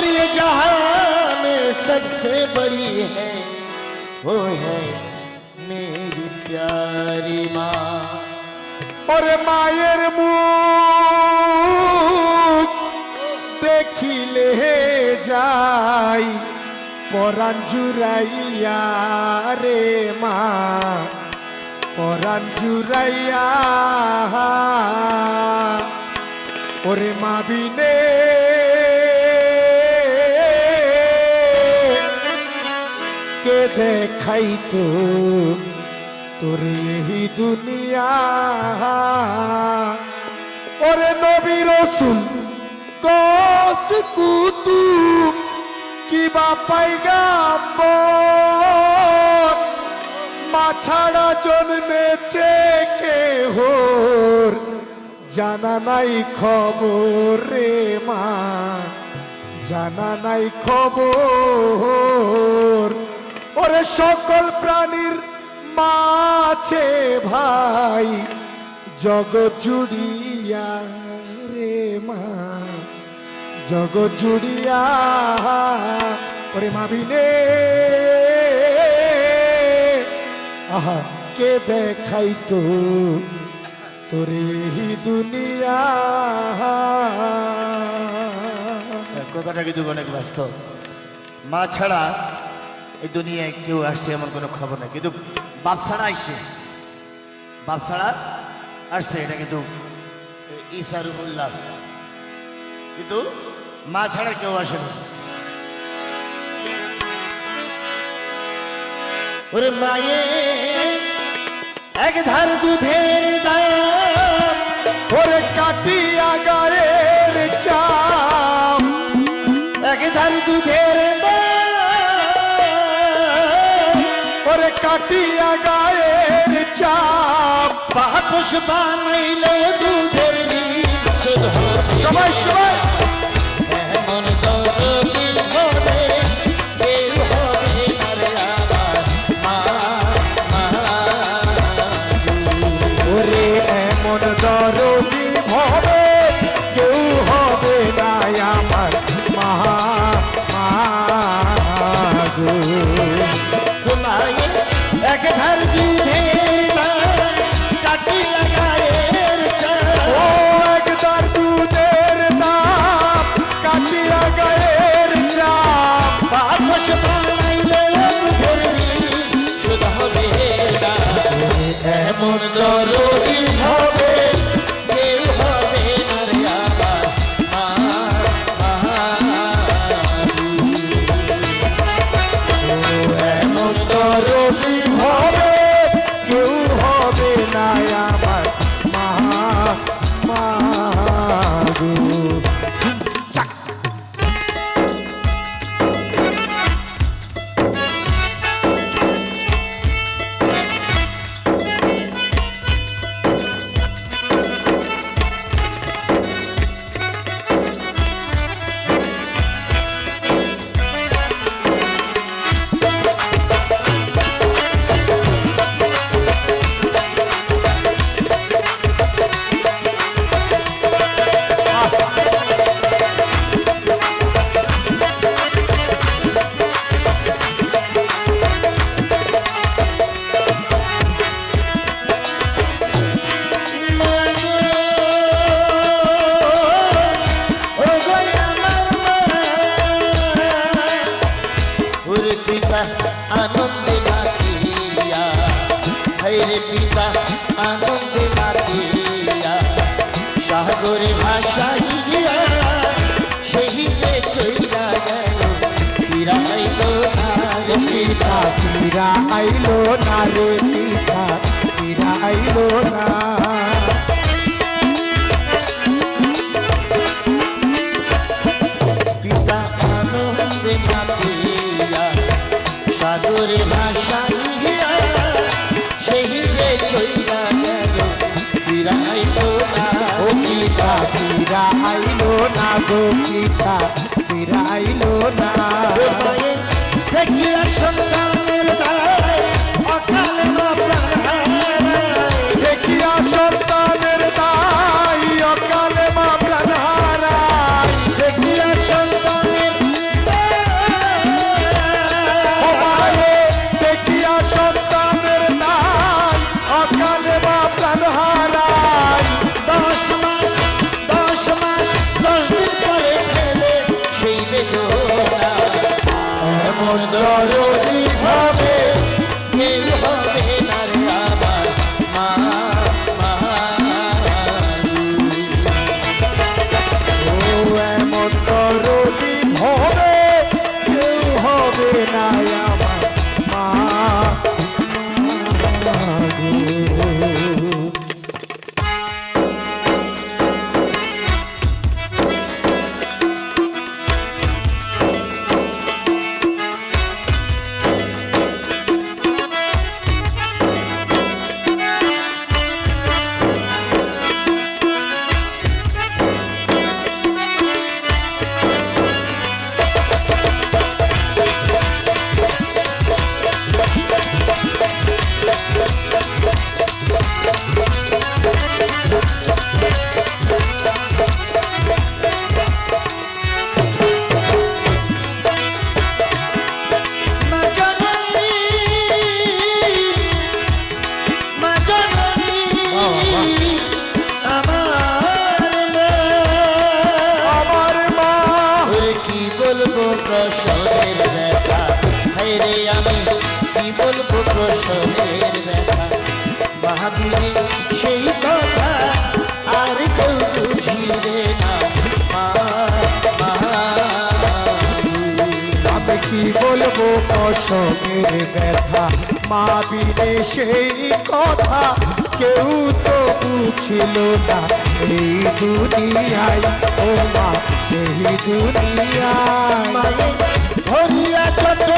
और ये जहां में सबसे बड़ी है वो है मेरी प्यारी माँ। और मायर मुख देखिले যাই পরাণ জুড়াইয়া রে মা পরাণ জুড়াইয়া ওরে মা বিনে কে দেখাই তো তোরে এই দুনিয়া ওরে নবী রাসূল কস কুতুব কিবা পয়গাম্বর মা ছাড়া জন্মেছে কেহর জানা নাই খবর রে মা জানা নাই খবর ওরে সকল প্রাণীর মাছে ভাই জগৎ জুড়িয়া রে মা জগৎ জুড়িয়া ওরে মা বিনে আহা কে দেখাই তো তোরে এই দুনিয়া। কথাটা কিন্তু অনেক বাস্তব। মা ছাড়া এই দুনিয়ায় কেউ আসছে এমন কোনো খবর নেই, কিন্তু বাপ ছাড়া আসছে, বাপ ছাড়া আসছে এটা কিন্তু ইসারুল্লাহ, কিন্তু মা ছাড়া কেউ আসেনি। ওরে মায়ে এক ধার দুধের দাম ওরে কাটিয়া গায়ের চাম এক ধার দুধের দাম ওরে কাটিয়া গায়ের চাম বাপস বানাইলে দুধের সবাই সবাই এমন দরদি হবে কেউ হবে না রে আমার মা। ওরে এমন দরদি হবে কেউ হবে না আমার মহা গো। মায়ে এক ধার দুধের কাটিয়া গায়ের ও একদার দুধের দাম কাটিয়া গায়ের চাম বাপস বানাইলে দুধের শুধু হবে না এমন দরদি হবে কেউ হবে না রে আমার এমন দরদি হবে কেউ হবে না আমার মা গো। আনন্দে মাতিয়া হরে পিতা আনন্দে মাতিয়া সাগরে ভাসাইয়া সেই যে চইলা গেল ফিরাইল না রে পিতা ফিরা আইলো না রে পিতা ফিরা আইলো না পিতা আনন্দে মাতিয়া সাগরে ভাসাইয়া সেই যে চইলা গেল ফিরাইল না ও পিতা ফিরা আইলো না গো পিতা ফিরা আইলো না মায়ে দেখিয়া সন্তানের দায় অকালে মা প্রাণ দেখিয়া সন্তানের দায় অকালে মা প্রাণ হারায় দেখিয়া সন্তানের প্রসবের ব্যথা, হায় রে আমি কি বলবো প্রসবের ব্যথা। মহাবীর সেই কথা আর কেউ বুঝিবে না মা, আমি কি বলবো প্রসবের ব্যথা, মা বিনে সেই কথা কেউ তো বুঝিল না এই দুনিয়ায়, ও মা এই দুনিয়ায়। মায়ে ধরিয়া যত